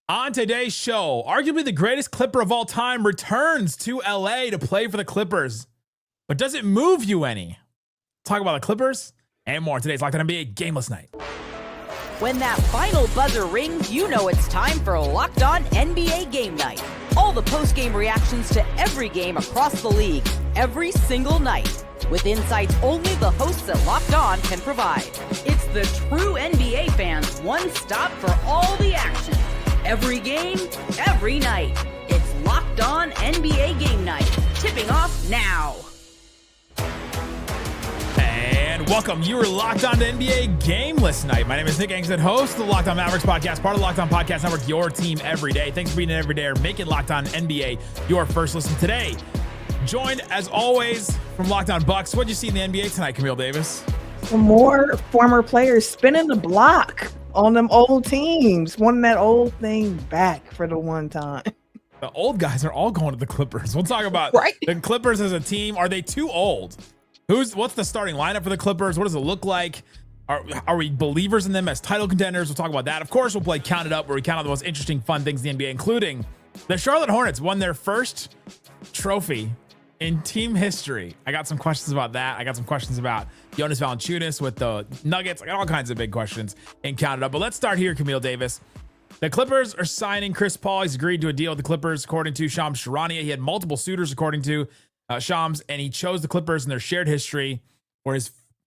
On today's show, arguably the greatest Clipper of all time returns to LA to play for the Clippers. But does it move you any? Talk about the Clippers and more. Today's Locked On NBA Gameless Night. When that final buzzer rings, you know it's time for Locked On NBA Game Night. All the post-game reactions to every game across the league, every single night, with insights only the hosts at Locked On can provide. It's the true NBA fans' one stop for all the action. Every game, every night. It's Locked On NBA Game Night. Tipping off now. And welcome. You are locked on to NBA Gameless Night. My name is Nick Angstadt, host of the Locked On Mavericks podcast, part of the Locked On Podcast Network, your team every day. Thanks for being an everydayer, making Locked On NBA your first listen today. Joined, as always, from Locked On Bucks. What'd you see in the NBA tonight, Camille Davis? Some more former players spinning the block on them old teams, wanting that old thing back for the one time. The old guys are all going to the Clippers. We'll talk about the Clippers as a team. Are they too old? What's the starting lineup for the Clippers? What does it look like? Are we believers in them as title contenders? We'll talk about that. Of course, we'll play Count It Up, where we count out the most interesting, fun things in the NBA, including the Charlotte Hornets won their first trophy in team history. I got some questions about that. I got some questions about Jonas Valančiūnas with the Nuggets. I got all kinds of big questions in Count It Up. But let's start here, Camille Davis. The Clippers are signing Chris Paul. He's agreed to a deal with the Clippers, according to Shams Charania. He had multiple suitors, according to Shams, and he chose the Clippers in their shared history for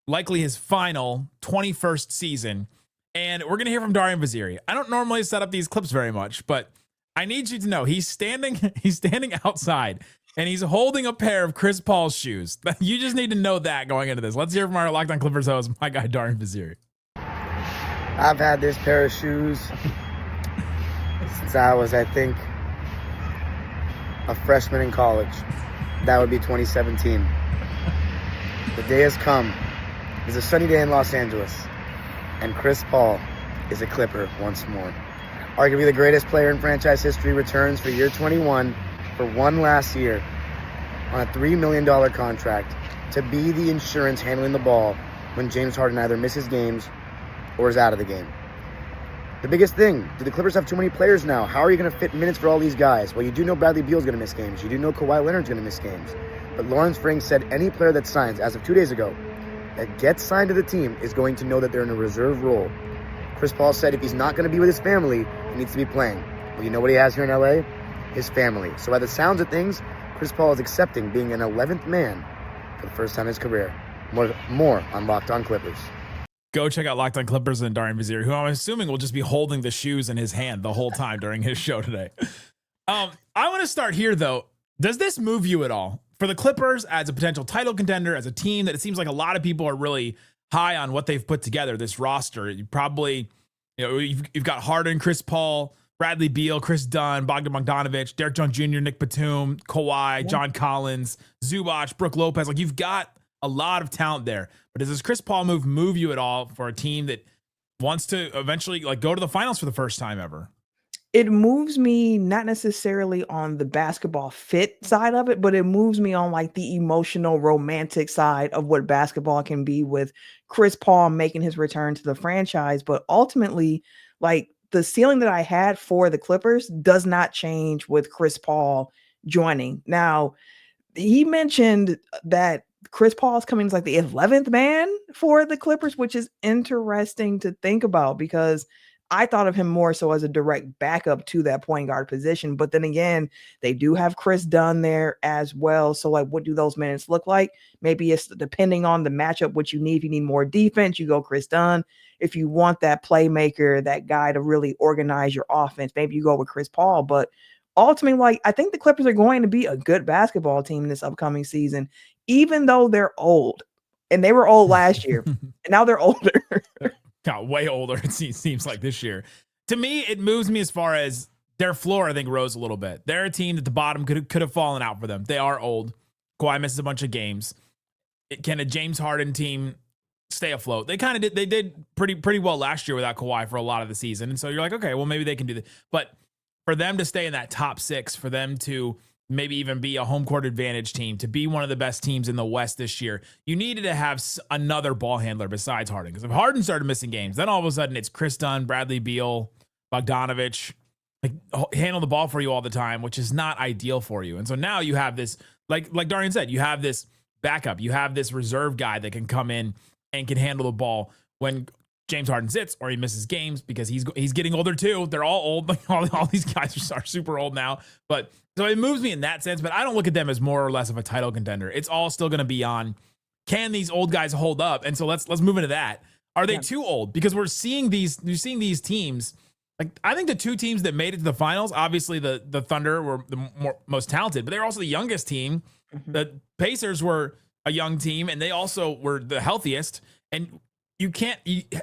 likely his final 21st season. And we're going to hear from Darian Vaziri. I don't normally set up these clips very much, but I need you to know he's standing outside and he's holding a pair of Chris Paul's shoes. You just need to know that going into this. Let's hear from our Locked On Clippers host, my guy Darian Vaziri. I've had this pair of shoes since I was, I think, a freshman in college. That would be 2017. The day has come. It's a sunny day in Los Angeles, and Chris Paul is a Clipper once more. Arguably the greatest player in franchise history returns for year 21 for one last year on a $3 million contract to be the insurance handling the ball when James Harden either misses games or is out of the game. The biggest thing, do the Clippers have too many players now? How are you going to fit minutes for all these guys? Well, you do know Bradley Beal's going to miss games. You do know Kawhi Leonard's going to miss games. But Lawrence Frank said any player that signs, as of 2 days ago, that gets signed to the team is going to know that they're in a reserve role. Chris Paul said if he's not going to be with his family, he needs to be playing. Well, you know what he has here in LA? His family. So by the sounds of things, Chris Paul is accepting being an 11th man for the first time in his career. More on Locked On Clippers. Go check out Locked On Clippers and Darian Vaziri, who I'm assuming will just be holding the shoes in his hand the whole time during his show today. I want to start here, though. Does this move you at all? For the Clippers, as a potential title contender, as a team that it seems like a lot of people are really high on what they've put together, this roster. You probably, you've got Harden, Chris Paul, Bradley Beal, Chris Dunn, Bogdan Bogdanovic, Derek Jones Jr., Nick Batum, Kawhi, John Collins, Zubac, Brook Lopez. Like, you've got a lot of talent there. But does this Chris Paul move you at all for a team that wants to eventually go to the finals for the first time ever? It moves me not necessarily on the basketball fit side of it, but it moves me on the emotional, romantic side of what basketball can be with Chris Paul making his return to the franchise. But ultimately, the ceiling that I had for the Clippers does not change with Chris Paul joining. Now, he mentioned that Chris Paul is coming as the 11th man for the Clippers, which is interesting to think about because I thought of him more so as a direct backup to that point guard position. But then again, they do have Chris Dunn there as well. So what do those minutes look like? Maybe it's depending on the matchup, what you need. If you need more defense, you go Chris Dunn. If you want that playmaker, that guy to really organize your offense, maybe you go with Chris Paul. But ultimately, I think the Clippers are going to be a good basketball team this upcoming season, even though they're old. And they were old last year, and now they're older. Got way older, it seems like this year. To me, it moves me as far as their floor, I think, rose a little bit. They're a team that the bottom could have fallen out for them. They are old. Kawhi misses a bunch of games. Can a James Harden team stay afloat? They kind of did. They did pretty well last year without Kawhi for a lot of the season. And so you're like, okay, well, maybe they can do that. But for them to stay in that top six, for them to maybe even be a home court advantage team, to be one of the best teams in the West this year, you needed to have another ball handler besides Harden. Because if Harden started missing games, then all of a sudden it's Chris Dunn, Bradley Beal, Bogdanovic, handle the ball for you all the time, which is not ideal for you. And so now you have this, like Darian said, you have this backup, you have this reserve guy that can come in and can handle the ball when James Harden sits or he misses games, because he's getting older too. They're all old. Like all these guys are super old now. But so it moves me in that sense, but I don't look at them as more or less of a title contender. It's all still going to be on, can these old guys hold up? And so let's move into that. Are they too old? Because you're seeing these teams. Like, I think the two teams that made it to the finals, obviously the Thunder were the most talented, but they're also the youngest team. Mm-hmm. The Pacers were a young team, and they also were the healthiest. And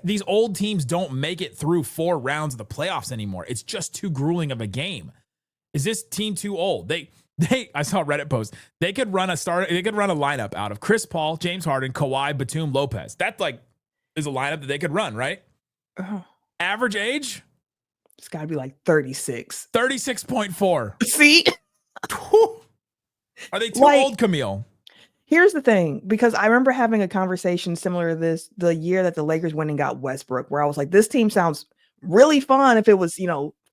these old teams don't make it through 4 rounds of the playoffs anymore. It's just too grueling of a game. Is this team too old? I saw a Reddit post. They could run a lineup out of Chris Paul, James Harden, Kawhi, Batum, Lopez. That is a lineup that they could run, right? Average age? It's got to be like 36. 36.4. See? Are they too old, Camille? Here's the thing, because I remember having a conversation similar to this the year that the Lakers went and got Westbrook, where I was like, this team sounds really fun if it was,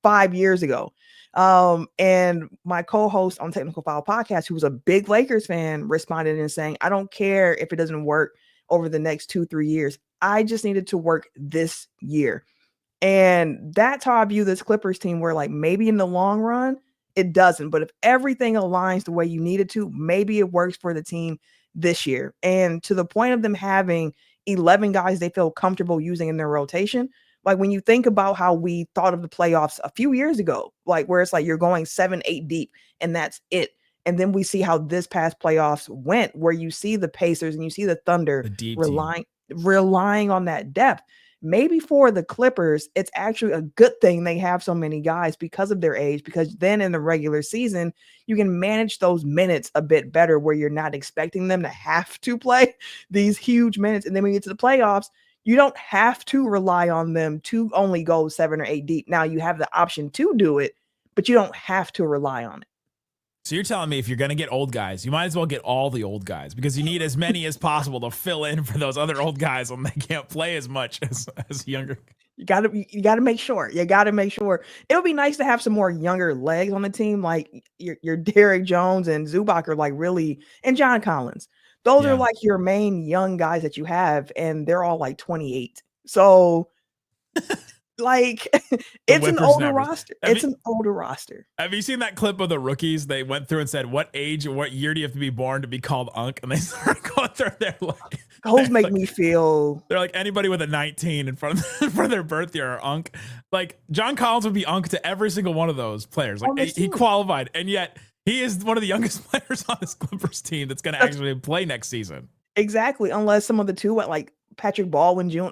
5 years ago. And my co-host on Technical Foul Podcast, who was a big Lakers fan, responded in saying, I don't care if it doesn't work over the next 2-3 years. I just needed to work this year. And that's how I view this Clippers team, where like maybe in the long run, it doesn't. But if everything aligns the way you need it to, maybe it works for the team this year. And to the point of them having 11 guys they feel comfortable using in their rotation, like when you think about how we thought of the playoffs a few years ago, like where it's like you're going 7-8 deep and that's it. And then we see how this past playoffs went, where you see the Pacers and you see the Thunder relying on that depth. Maybe for the Clippers, it's actually a good thing they have so many guys because of their age, because then in the regular season, you can manage those minutes a bit better, where you're not expecting them to have to play these huge minutes. And then when you get to the playoffs, you don't have to rely on them to only go 7 or 8 deep. Now you have the option to do it, but you don't have to rely on it. So you're telling me if you're going to get old guys, you might as well get all the old guys, because you need as many as possible to fill in for those other old guys when they can't play as much as younger. You got to make sure. It would be nice to have some more younger legs on the team, like your Derrick Jones and Zubac are like really, and John Collins. Those are like your main young guys that you have, and they're all like 28. So like it's an older roster. Older roster. Have you seen that clip of the rookies? They went through and said, what age or what year do you have to be born to be called Unk? And they started going through their like, those make me feel, they're like anybody with a 19 in front of their birth year are Unk. Like John Collins would be Unk to every single one of those players. Like he qualified, and yet he is one of the youngest players on this Clippers team that's going to actually play next season. Exactly, unless some of the two went like Patrick Baldwin Jr.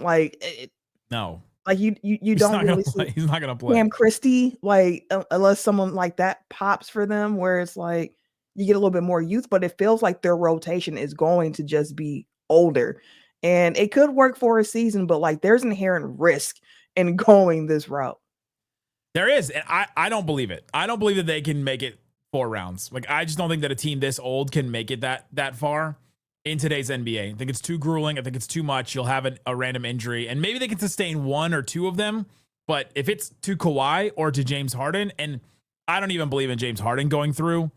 No. Like you don't really see. He's not gonna play. Cam Christie, like unless someone like that pops for them, where it's like you get a little bit more youth, but it feels like their rotation is going to just be older, and it could work for a season, but like there's inherent risk in going this route. There is, and I don't believe it. I don't believe that they can make it 4 rounds. Like I just don't think that a team this old can make it that far in today's NBA. I think it's too grueling. I think it's too much. You'll have a random injury, and maybe they can sustain 1 or 2 of them. But if it's to Kawhi or to James Harden, and I don't even believe in James Harden going through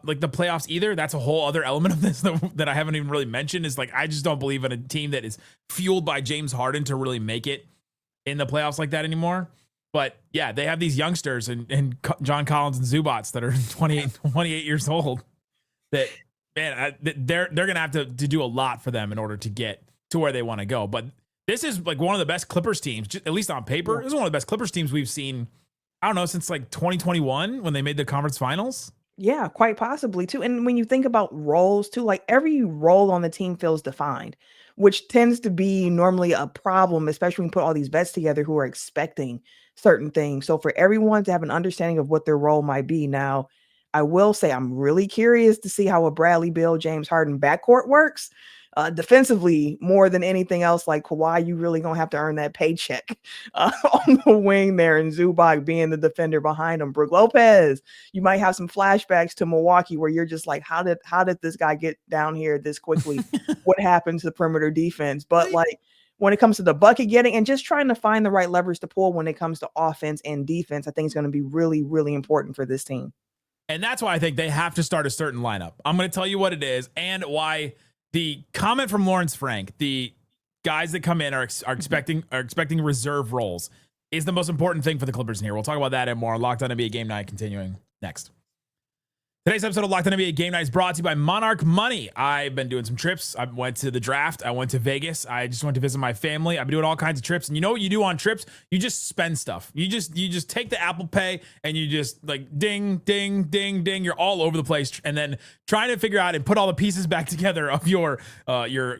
like the playoffs either. That's a whole other element of this that I haven't even really mentioned, is like I just don't believe in a team that is fueled by James Harden to really make it in the playoffs like that anymore. But yeah, they have these youngsters and John Collins and Zubats that are 28 years old that, man, they're going to have to do a lot for them in order to get to where they want to go. But this is like one of the best Clippers teams, at least on paper. This is one of the best Clippers teams we've seen, I don't know, since like 2021 when they made the conference finals. Yeah, quite possibly too. And when you think about roles too, like every role on the team feels defined, which tends to be normally a problem, especially when you put all these vets together who are expecting certain things. So for everyone to have an understanding of what their role might be. Now, I will say I'm really curious to see how a Bradley Beal, James Harden backcourt works. Defensively, more than anything else, like Kawhi, you really gonna have to earn that paycheck on the wing there, and Zubac being the defender behind him. Brook Lopez, you might have some flashbacks to Milwaukee where you're just like, how did this guy get down here this quickly? What happened to the perimeter defense? But like when it comes to the bucket getting and just trying to find the right levers to pull when it comes to offense and defense, I think is going to be really, really important for this team. And that's why I think they have to start a certain lineup. I'm going to tell you what it is and why the comment from Lawrence Frank, the guys that come in are expecting reserve roles, is the most important thing for the Clippers in here. We'll talk about that and more. Locked On NBA Game Night continuing next. Today's episode of Locked On NBA Game Night is brought to you by Monarch Money. I've been doing some trips. I went to the draft. I went to Vegas. I just went to visit my family. I've been doing all kinds of trips. And you know what you do on trips? You just spend stuff. You just take the Apple Pay and you just like ding, ding, ding, ding. You're all over the place. And then trying to figure out and put all the pieces back together of your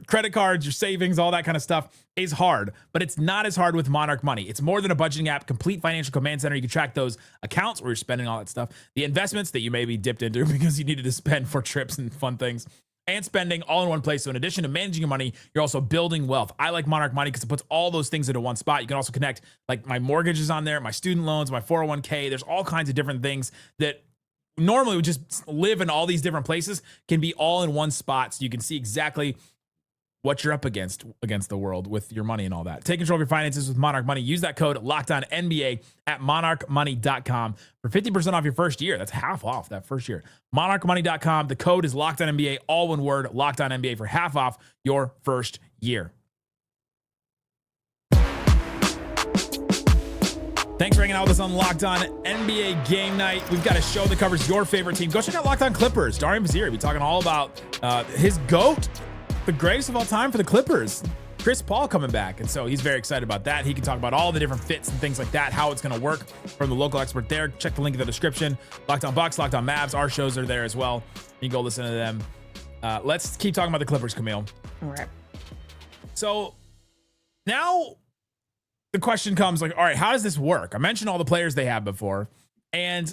credit cards, your savings, all that kind of stuff is hard, but it's not as hard with Monarch Money. It's more than a budgeting app, complete financial command center. You can track those accounts where you're spending all that stuff, the investments that you may be dipped into because you needed to spend for trips and fun things, and spending all in one place. So in addition to managing your money, you're also building wealth. I like Monarch Money because it puts all those things into one spot. You can also connect like my mortgages on there, my student loans, my 401k. There's all kinds of different things that normally would just live in all these different places can be all in one spot. So you can see exactly what you're up against the world with your money and all that. Take control of your finances with Monarch Money. Use that code LOCKEDONNBA at monarchmoney.com for 50% off your first year. That's half off that first year. Monarchmoney.com. The code is LOCKEDONNBA, all one word, LOCKEDONNBA for half off your first year. Thanks for hanging out with us on Locked On NBA Game Night. We've got a show that covers your favorite team. Go check out Locked On Clippers. Darian Bazir will be talking all about his GOAT, the greatest of all time for the Clippers, Chris Paul, coming back. And so he's very excited about that. He can talk about all the different fits and things like that, how it's going to work from the local expert there. Check the link in the description. Locked On Bucks, Locked On Mavs. Our shows are there as well. You can go listen to them. Let's keep talking about the Clippers, Camille. All right. So now the question comes like, all right, how does this work? I mentioned all the players they have before. And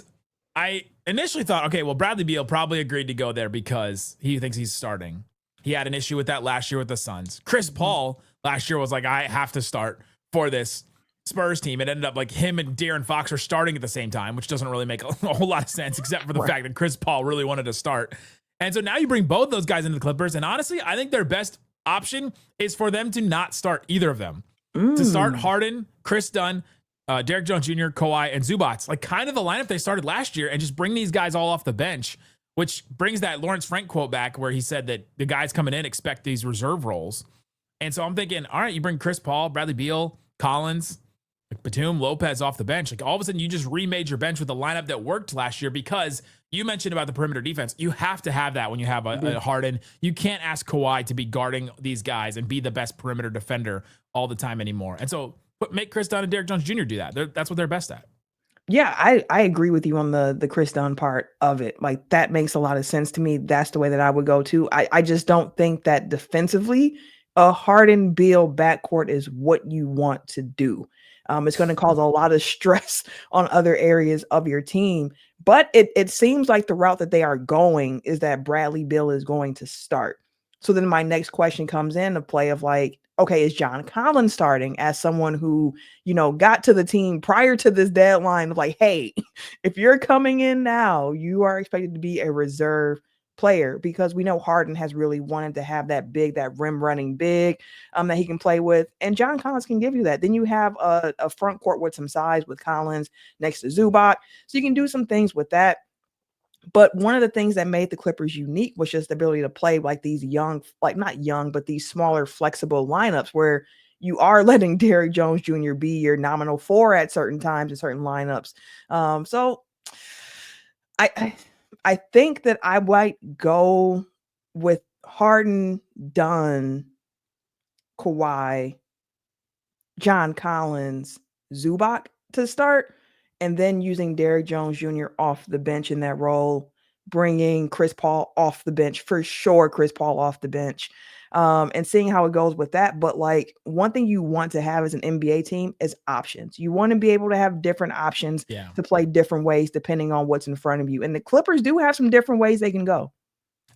I initially thought, okay, well, Bradley Beal probably agreed to go there because he thinks he's starting. He had an issue with that last year with the Suns. Chris Paul last year was like, I have to start for this Spurs team. It ended up like him and De'Aaron Fox are starting at the same time, which doesn't really make a whole lot of sense, except for the fact that Chris Paul really wanted to start. And so now you bring both those guys into the Clippers. And honestly, I think their best option is for them to not start either of them. To start Harden, Chris Dunn, Derek Jones Jr., Kawhi, and Zubac. Like kind of the lineup they started last year, and just bring these guys all off the bench, which brings that Lawrence Frank quote back where he said that the guys coming in expect these reserve roles. And so I'm thinking, all right, you bring Chris Paul, Bradley Beal, Collins, like Batum, Lopez off the bench. Like all of a sudden you just remade your bench with a lineup that worked last year, because you mentioned about the perimeter defense. You have to have that when you have a Harden. You can't ask Kawhi to be guarding these guys and be the best perimeter defender all the time anymore. And so make Chris Dunn and Derek Jones Jr. do that. That's what they're best at. Yeah, I agree with you on the Chris Dunn part of it. Like that makes a lot of sense to me. That's the way that I would go too. I just don't think that defensively a Harden Beal backcourt is what you want to do. It's going to cause a lot of stress on other areas of your team. But it seems like the route that they are going is that Bradley Beal is going to start. So then my next question comes in to play of like, okay, is John Collins starting as someone who, got to the team prior to this deadline? Like, hey, if you're coming in now, you are expected to be a reserve player, because we know Harden has really wanted to have that rim running big that he can play with. And John Collins can give you that. Then you have a front court with some size with Collins next to Zubac. So you can do some things with that. But one of the things that made the Clippers unique was just the ability to play like these but these smaller, flexible lineups where you are letting Derek Jones Jr. be your nominal 4 at certain times in certain lineups. So I think that I might go with Harden, Dunn, Kawhi, John Collins, Zubac to start, and then using Derek Jones Jr. off the bench in that role, bringing Chris Paul off the bench, for sure, Chris Paul off the bench, and seeing how it goes with that. But like one thing you want to have as an NBA team is options. You want to be able to have different options to play different ways depending on what's in front of you. And the Clippers do have some different ways they can go.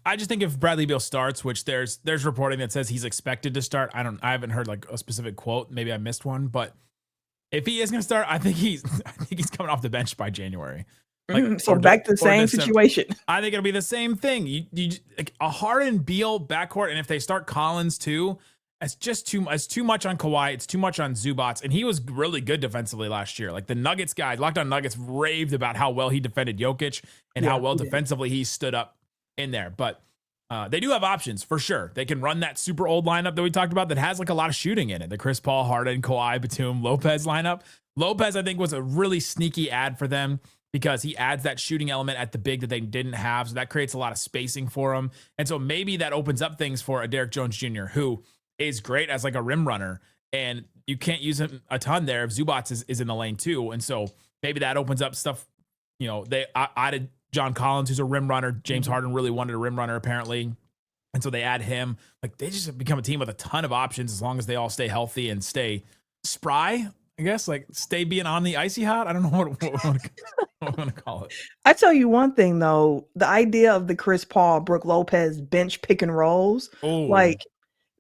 I just think if Bradley Beal starts, which there's reporting that says he's expected to start. I haven't heard like a specific quote. Maybe I missed one, but if he is going to start, I think he's coming off the bench by January. So back to the same situation. I think it'll be the same thing. You like a Harden Beal backcourt, and if they start Collins too, It's just too much on Kawhi. It's too much on Zubac. And he was really good defensively last year. Like the Nuggets guys, Locked On Nuggets raved about how well he defended Jokic and how well defensively he stood up in there. But they do have options for sure. They can run that super old lineup that we talked about that has like a lot of shooting in it. The Chris Paul, Harden, Kawhi, Batum, Lopez lineup. Lopez, I think, was a really sneaky ad for them because he adds that shooting element at the big that they didn't have. So that creates a lot of spacing for him. And so maybe that opens up things for a Derrick Jones Jr., who is great as like a rim runner, and you can't use him a ton there if Zubac is in the lane too. And so maybe that opens up stuff. You know, they added John Collins, who's a rim runner. James Harden really wanted a rim runner apparently. And so they add him. Like they just become a team with a ton of options as long as they all stay healthy and stay spry, I guess, like stay being on the icy hot. I don't know what I want to call it. I tell you one thing though, the idea of the Chris Paul, Brook Lopez bench pick and rolls, like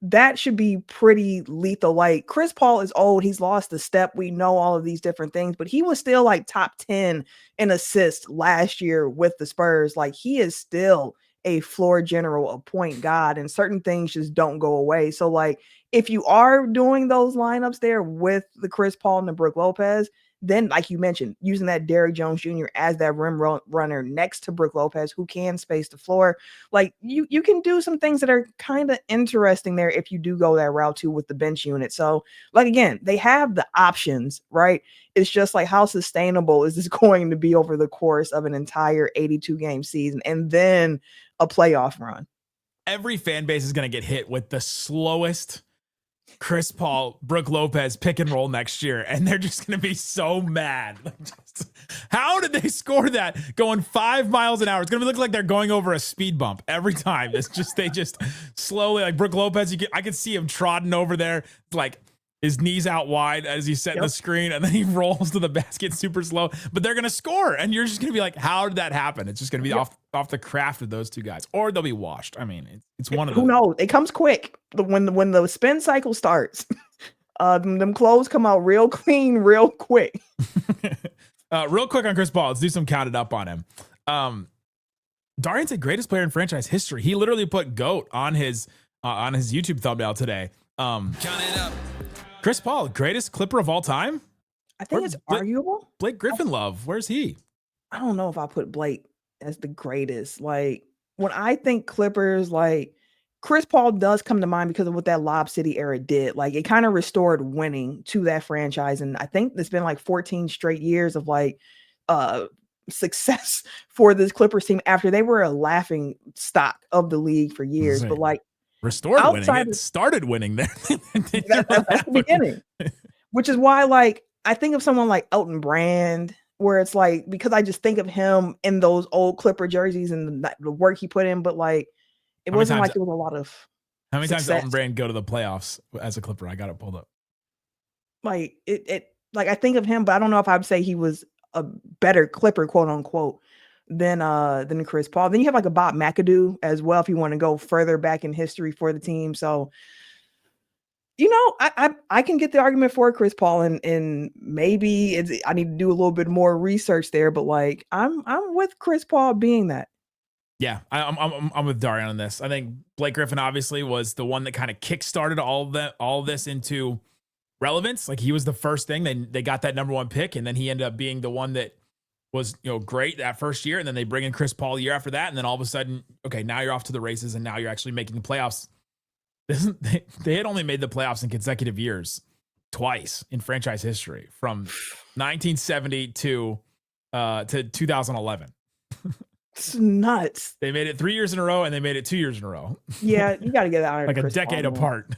that should be pretty lethal. Like Chris Paul is old. He's lost a step. We know all of these different things, but he was still like top 10 in assists last year with the Spurs. Like he is still a floor general, a point guard, and certain things just don't go away. So like if you are doing those lineups there with the Chris Paul and the Brook Lopez, then like you mentioned, using that Derrick Jones Jr. as that rim runner next to Brook Lopez, who can space the floor, like you can do some things that are kind of interesting there if you do go that route too with the bench unit. So like, again, they have the options, right? It's just like, how sustainable is this going to be over the course of an entire 82 game season and then a playoff run? Every fan base is going to get hit with the slowest Chris Paul, Brook Lopez pick and roll next year, and they're just going to be so mad. How did they score that going 5 miles an hour? It's going to look like they're going over a speed bump every time. It's just they just slowly, like Brook Lopez, I could see him trotting over there, like his knees out wide as he's setting the screen, and then he rolls to the basket super slow. But they're going to score, and you're just going to be like, how did that happen? It's just going to be off the craft of those two guys, or they'll be washed. I mean, it's one of them. Who knows? It comes quick. When the spin cycle starts, them clothes come out real clean, real quick. Real quick on Chris Paul, let's do some counted up on him. Darian said greatest player in franchise history. He literally put GOAT on his YouTube thumbnail today. Count it up. Chris Paul, greatest Clipper of all time? I think it's arguable. Blake Griffin love. Where's he? I don't know if I put Blake as the greatest. Like when I think Clippers, like Chris Paul does come to mind because of what that Lob City era did. Like it kind of restored winning to that franchise. And I think it's been like 14 straight years of like success for this Clippers team after they were a laughing stock of the league for years. But like restored winning. It started winning there. That's the beginning. Which is why like I think of someone like Elton Brand, where it's like, because I just think of him in those old Clipper jerseys and the work he put in, but like it wasn't like it was a lot of how many times did Elton Brand go to the playoffs as a Clipper? I got it pulled up. Like it like I think of him, but I don't know if I'd say he was a better Clipper, quote unquote, than Chris Paul. Then you have like a Bob McAdoo as well, if you want to go further back in history for the team. So you know, I can get the argument for Chris Paul, and maybe I need to do a little bit more research there, but like I'm with Chris Paul being that. Yeah, I'm with Darian on this. I think Blake Griffin obviously was the one that kind of kickstarted all this into relevance. Like he was the first thing. They got that number one pick, and then he ended up being the one that was, you know, great that first year, and then they bring in Chris Paul the year after that, and then all of a sudden, okay, now you're off to the races, and now you're actually making the playoffs. They had only made the playoffs in consecutive years twice in franchise history, from 1970 to 2011. It's nuts. They made it 3 years in a row, and they made it 2 years in a row. Yeah, you got to get out of like a decade apart.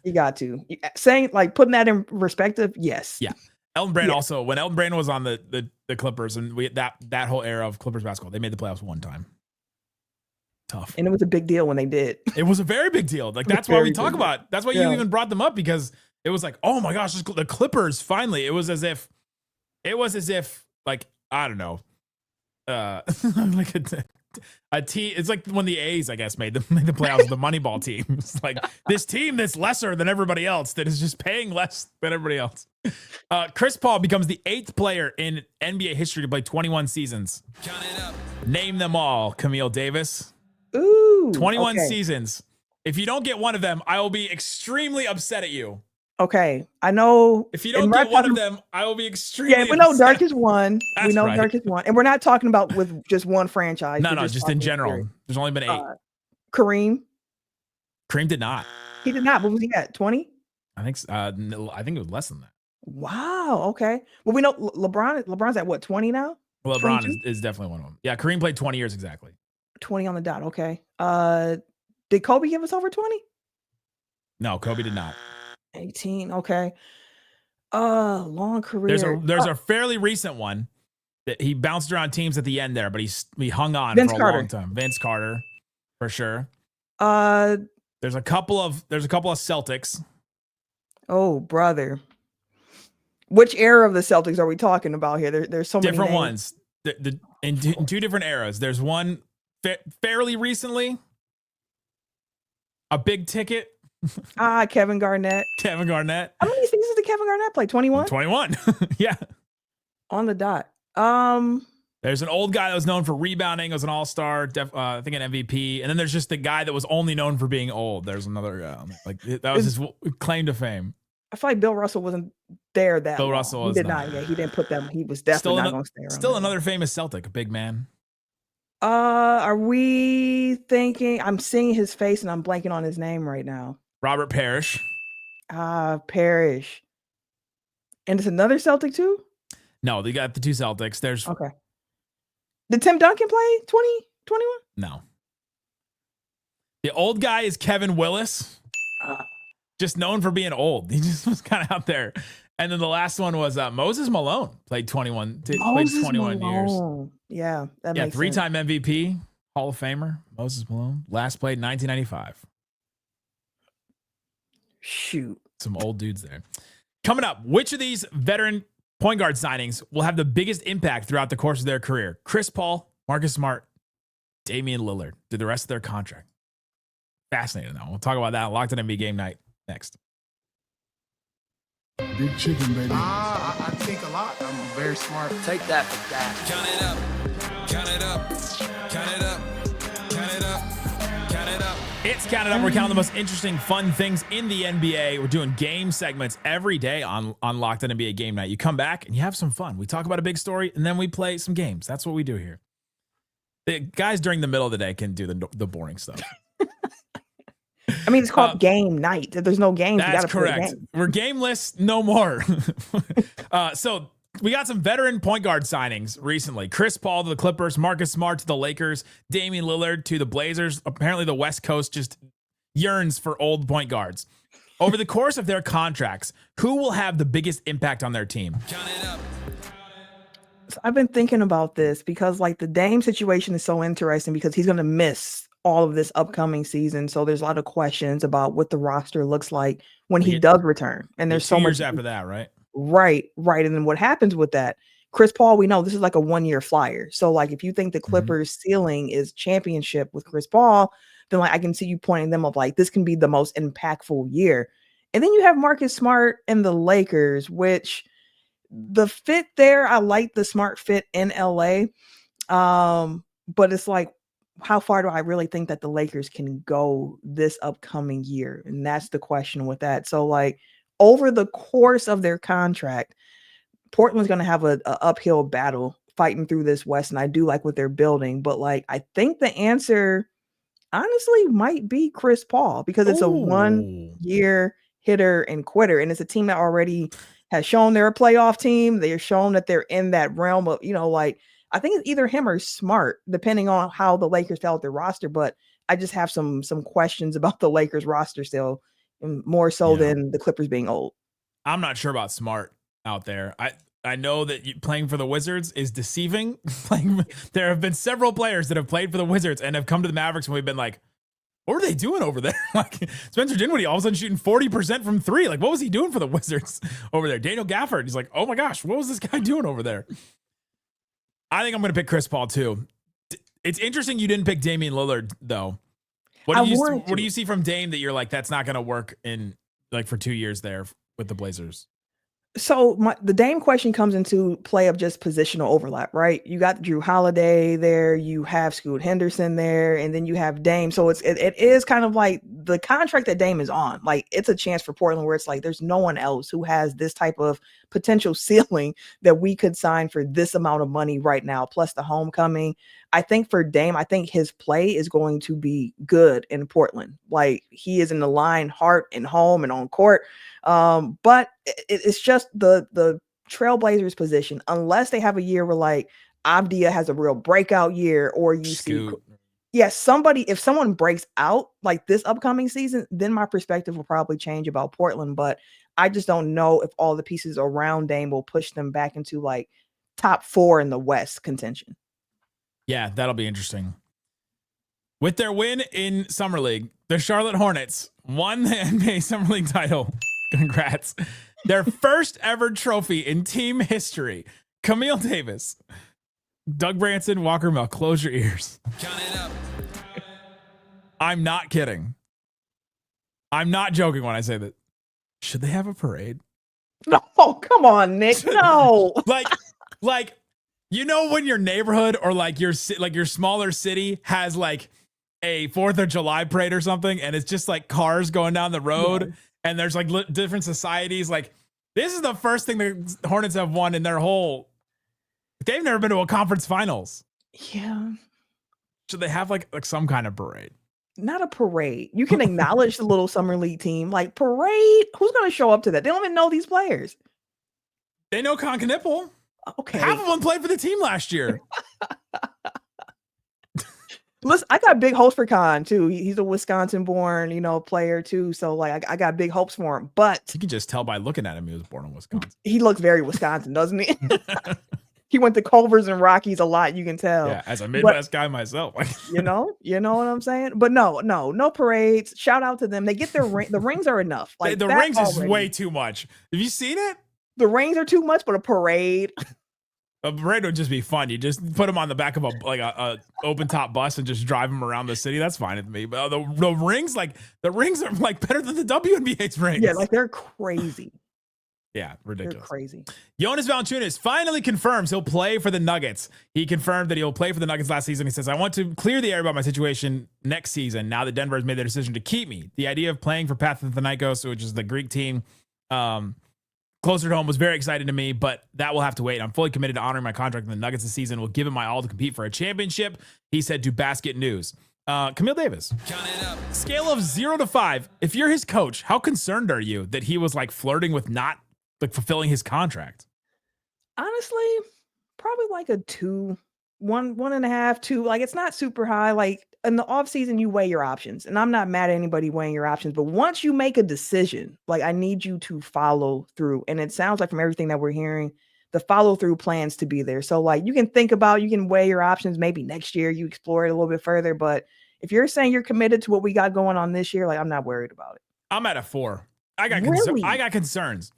You got to saying like putting that in perspective. Yes. Yeah. Elton Brand also, when Elton Brand was on the Clippers, and we that whole era of Clippers basketball, they made the playoffs one time. Tough. And it was a big deal when they did. It was a very big deal. Like that's why we talk about. That's why you even brought them up, because it was like, oh my gosh, the Clippers finally. It was as if like, I don't know, like a team. It's like when the A's, I guess, made the playoffs. The Moneyball team. It's like this team that's lesser than everybody else, that is just paying less than everybody else. Chris Paul becomes the 8th player in NBA history to play 21 seasons. Count it up. Name them all, Camille Davis. Ooh, 21 seasons If you don't get one of them, I will be extremely upset at you. Okay, I know. If you don't get one of them, I will be extremely upset. Yeah, we know Dirk is one. That's we know right. Dirk is one. And we're not talking about with just one franchise. No, just in general. There's only been 8. Kareem did not. He did not. What was he at? 20? I think it was less than that. Wow. Okay. Well, we know LeBron's at what, 20 now? Well, LeBron is definitely one of them. Yeah, Kareem played 20 years exactly. 20 on the dot. Okay. Did Kobe give us over 20? No, Kobe did not. 18. Okay. Long career. There's a fairly recent one that he bounced around teams at the end there, but he hung on for a long time. Vince Carter, for sure. There's a couple of Celtics. Oh, brother. Which era of the Celtics are we talking about here? There's so many different ones. In 2 different eras. There's one fairly recently. A big ticket. Kevin Garnett. How many seasons did Kevin Garnett play? 21? 21. Yeah. On the dot. There's an old guy that was known for rebounding, was an all-star, I think an MVP. And then there's just the guy that was only known for being old. There's another that was his claim to fame. I feel like Bill Russell wasn't there that Bill long. Russell he did not. Yeah, he didn't put them. He was definitely not going to stay around. Still another famous Celtic, a big man. Are we thinking? I'm seeing his face and I'm blanking on his name right now. Robert Parrish. Parrish. And it's another Celtic too? No, they got the 2 Celtics. There's okay. Did Tim Duncan play 2021? No. The old guy is Kevin Willis. Just known for being old. He just was kind of out there. And then the last one was Moses Malone. Played 21 years. Yeah, that makes 3-time MVP, Hall of Famer, Moses Malone. Last played 1995. Shoot. Some old dudes there. Coming up, which of these veteran point guard signings will have the biggest impact throughout the course of their career? Chris Paul, Marcus Smart, Damian Lillard, through the rest of their contract. Fascinating, though. We'll talk about that on Locked On NBA Game Night next. Big chicken, baby. I think a lot. I'm very smart. Take that for that. Count it up. Count it up. Count it up. Count it up. Count it up. It's Count It Up. We're counting the most interesting, fun things in the NBA. We're doing game segments every day on Locked On NBA Game Night. You come back and you have some fun. We talk about a big story and then we play some games. That's what we do here. The guys during the middle of the day can do the boring stuff. I mean, it's called game night. If there's no games, that's you gotta correct. play games. We're gameless no more. So we got some veteran point guard signings recently. Chris Paul to the Clippers, Marcus Smart to the Lakers, Damian Lillard to the Blazers. Apparently the West Coast just yearns for old point guards. Over the course of their contracts, who will have the biggest impact on their team? Count it up. So I've been thinking about this because like the Dame situation is so interesting because he's going to miss all of this upcoming season. So there's a lot of questions about what the roster looks like when he does return. And there's so much after that, right? Right. And then what happens with that? Chris Paul, we know this is like a 1-year flyer. So like if you think the Clippers ceiling is championship with Chris Paul, then like I can see you pointing them up like this can be the most impactful year. And then you have Marcus Smart and the Lakers, which the fit there, I like the Smart fit in LA. But it's like, how far do I really think that the Lakers can go this upcoming year? And that's the question with that. So like over the course of their contract, Portland's going to have a uphill battle fighting through this West. And I do like what they're building, but like, I think the answer honestly might be Chris Paul because it's a 1-year hitter and quitter. And it's a team that already has shown they're a playoff team. They're shown that they're in that realm of, like, I think it's either him or Smart, depending on how the Lakers felt their roster. But I just have some questions about the Lakers roster still, more so than the Clippers being old. I'm not sure about Smart out there. I know that playing for the Wizards is deceiving. There have been several players that have played for the Wizards and have come to the Mavericks and we've been like, what were they doing over there? Like Spencer Dinwiddie all of a sudden shooting 40% from 3. Like what was he doing for the Wizards over there? Daniel Gafford. He's like, oh my gosh, what was this guy doing over there? I think I'm going to pick Chris Paul too. It's interesting you didn't pick Damian Lillard though. What do you see from Dame that you're like, that's not going to work in like for 2 years there with the Blazers? So the Dame question comes into play of just positional overlap, right? You got Drew Holiday there, you have Scoot Henderson there, and then you have Dame. So it is kind of like the contract that Dame is on. Like it's a chance for Portland where it's like there's no one else who has this type of potential ceiling that we could sign for this amount of money right now, plus the homecoming. I think for Dame, I think his play is going to be good in Portland. Like he is in the line, heart and home and on court. But it's just the Trailblazers position, unless they have a year where like Abdia has a real breakout year, or you see, if someone breaks out like this upcoming season, then my perspective will probably change about Portland. But I just don't know if all the pieces around Dame will push them back into like top 4 in the West contention. Yeah, that'll be interesting. With their win in Summer League, the Charlotte Hornets won the NBA Summer League title. Congrats. Their first ever trophy in team history. Camille Davis, Doug Branson, Walker Mill, close your ears. Count it up. I'm not kidding. I'm not joking when I say that. Should they have a parade? No, come on, Nick. No. like, you know, when your neighborhood or like your smaller city has like a 4th of July parade or something, and it's just like cars going down the road. Yeah. And there's like different societies. Like this is the first thing the Hornets have won in their whole. They've never been to a conference finals. Yeah. Should they have like some kind of parade? Not a parade. You can acknowledge the little summer league team. Like parade. Who's going to show up to that? They don't even know these players. They know Conkenipple. Okay. Half of them played for the team last year. Listen, I got big hopes for Con too. He's a Wisconsin-born, player too. So like, I got big hopes for him. But you can just tell by looking at him, he was born in Wisconsin. He looks very Wisconsin, doesn't he? He went to Culver's and Rockies a lot. You can tell. Yeah, as a Midwest guy myself, you know what I'm saying. But no parades. Shout out to them. They get their ring. The rings are enough. Like the rings is way too much. Have you seen it? The rings are too much, but a parade. A parade would just be fun. You just put them on the back of a open top bus and just drive them around the city. That's fine with me. But the rings, the rings are like better than the WNBA's rings. Yeah, like they're crazy. Yeah, ridiculous. They're crazy. Jonas Valančiūnas finally confirms he'll play for the Nuggets. He confirmed that he'll play for the Nuggets last season. He says, I want to clear the air about my situation next season now that Denver has made their decision to keep me. The idea of playing for Panathinaikos, which is the Greek team, closer to home, was very exciting to me, but that will have to wait. I'm fully committed to honoring my contract in the Nuggets this season. Will give it my all to compete for a championship, he said to Basket News. Camille Davis. Count it up. Scale of 0 to 5. If you're his coach, how concerned are you that he was like flirting with not fulfilling his contract? Honestly, probably like a 2, 1.5, 2. Like it's not super high. Like in the offseason, you weigh your options. And I'm not mad at anybody weighing your options. But once you make a decision, like I need you to follow through. And it sounds like from everything that we're hearing, the follow through plans to be there. So like you can weigh your options. Maybe next year you explore it a little bit further. But if you're saying you're committed to what we got going on this year, like I'm not worried about it. I'm at a 4. I got concerns.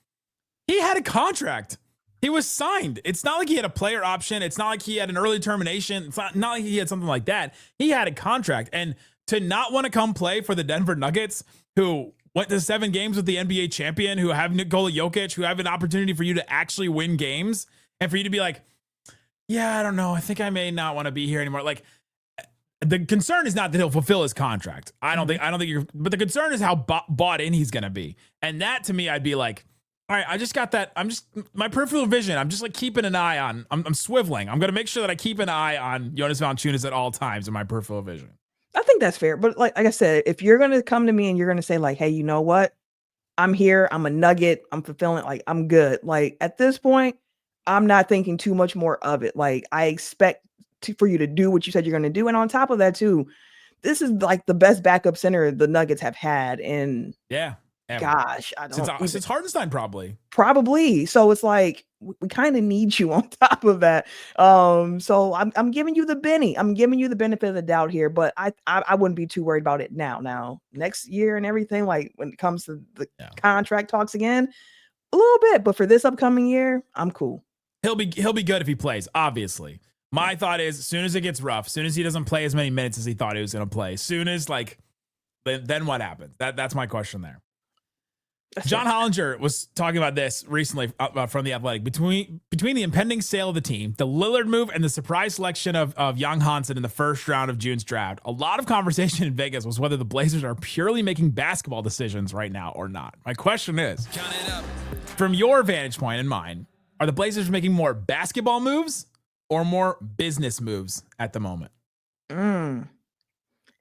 He had a contract. He was signed. It's not like he had a player option. It's not like he had an early termination. It's not like he had something like that. He had a contract. And to not want to come play for the Denver Nuggets, who went to 7 games with the NBA champion, who have Nikola Jokic, who have an opportunity for you to actually win games, and for you to be like, yeah, I don't know. I think I may not want to be here anymore. Like, the concern is not that he'll fulfill his contract. I don't think but the concern is how bought in he's going to be. And that to me, I'd be like, all right, I just got that. My peripheral vision. I'm just like keeping an eye on, I'm swiveling. I'm going to make sure that I keep an eye on Jonas Valančiūnas at all times in my peripheral vision. I think that's fair. But like I said, if you're going to come to me and you're going to say like, hey, you know what? I'm here. I'm a Nugget. I'm fulfilling. Like, I'm good. Like at this point, I'm not thinking too much more of it. Like I expect for you to do what you said you're going to do. And on top of that too, this is like the best backup center the Nuggets have had in gosh, I don't since Hardenstein probably. So it's like we kind of need you on top of that. So I'm giving you the Benny. I'm giving you the benefit of the doubt here, but I wouldn't be too worried about it now. Now next year and everything, like when it comes to the contract talks again, a little bit. But for this upcoming year, I'm cool. He'll be good if he plays. Obviously, my thought is as soon as it gets rough, as soon as he doesn't play as many minutes as he thought he was going to play, soon as then what happens? That's my question there. John Hollinger was talking about this recently from The Athletic. Between the impending sale of the team, the Lillard move, and the surprise selection of Young Hansen in the first round of June's draft, a lot of conversation in Vegas was whether the Blazers are purely making basketball decisions right now or not. My question is, from your vantage point and mine, are the Blazers making more basketball moves or more business moves at the moment?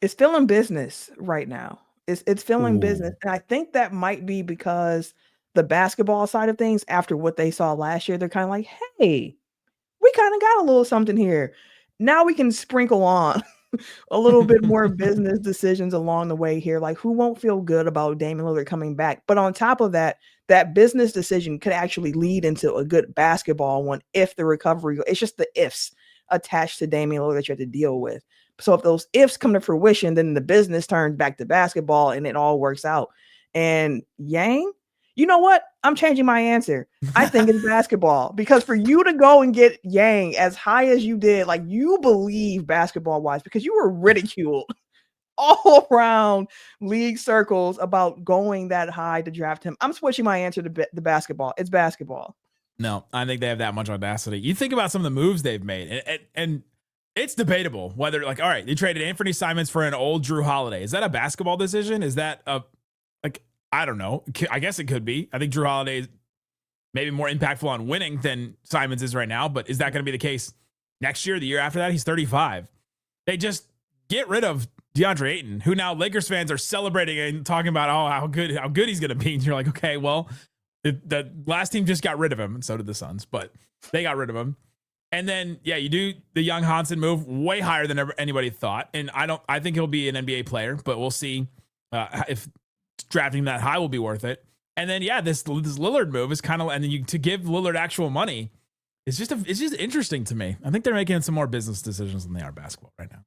It's feeling business right now. It's feeling business. And I think that might be because the basketball side of things, after what they saw last year, they're kind of like, hey, we kind of got a little something here. Now we can sprinkle on a little bit more business decisions along the way here. Like, who won't feel good about Damian Lillard coming back? But on top of that, that business decision could actually lead into a good basketball one if the recovery, it's just the ifs attached to Damian Lillard that you have to deal with. So if those ifs come to fruition, then the business turns back to basketball and it all works out. And Yang, you know what? I'm changing my answer. I think it's basketball, because for you to go and get Yang as high as you did, like, you believe basketball wise, because you were ridiculed all around league circles about going that high to draft him. I'm switching my answer to the basketball. It's basketball. No, I think they have that much audacity. You think about some of the moves they've made, and it's debatable whether, like, all right, they traded Anthony Simons for an old Drew Holiday. Is that a basketball decision? Is that I don't know. I guess it could be. I think Drew Holiday is maybe more impactful on winning than Simons is right now, but is that going to be the case next year, the year after that? He's 35. They just get rid of DeAndre Ayton, who now Lakers fans are celebrating and talking about, oh, how good he's going to be. And you're like, okay, well, the last team just got rid of him, and so did the Suns, but they got rid of him. And then, yeah, you do the Young Hansen move way higher than anybody thought. And I think he'll be an NBA player, but we'll see if drafting that high will be worth it. And then, yeah, this Lillard move is kind of, and then to give Lillard actual money, it's just interesting to me. I think they're making some more business decisions than they are basketball right now.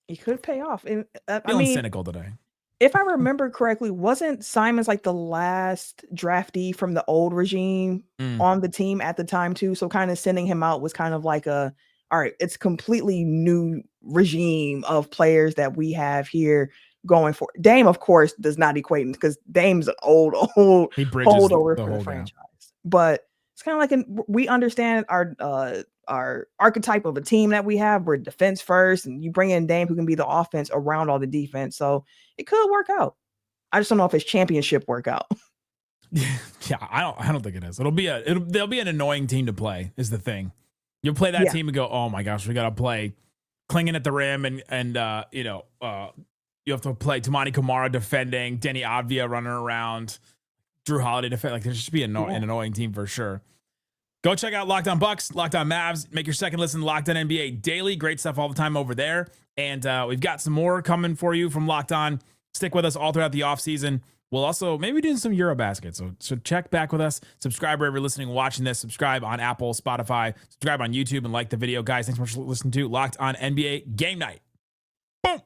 It could pay off. And Feeling cynical today. If I remember correctly, wasn't Simons like the last draftee from the old regime on the team at the time too? So kind of sending him out was kind of like all right, it's completely new regime of players that we have here going for. Dame, of course, does not equate, because Dame's an old holdover for the franchise. But it's kind of like we understand our archetype of a team that we have. We're defense first, and you bring in Dame, who can be the offense around all the defense. So it could work out. I just don't know if it's championship workout. Yeah, I don't think it is. They'll be an annoying team to play, is the thing. You'll play that team and go, oh my gosh, we got to play clinging at the rim, and you have to play Tamani Kamara defending, Denny Avdia running around, Drew Holiday defending. Like, there should be an annoying team for sure. Go check out Locked On Bucks, Locked On Mavs. Make your second listen Locked On NBA Daily. Great stuff all the time over there. And we've got some more coming for you from Locked On. Stick with us all throughout the offseason. We'll also maybe do some Eurobasket. So check back with us. Subscribe wherever you're listening, watching this. Subscribe on Apple, Spotify. Subscribe on YouTube and like the video. Guys, thanks so much for listening to Locked On NBA Game Night. Boom.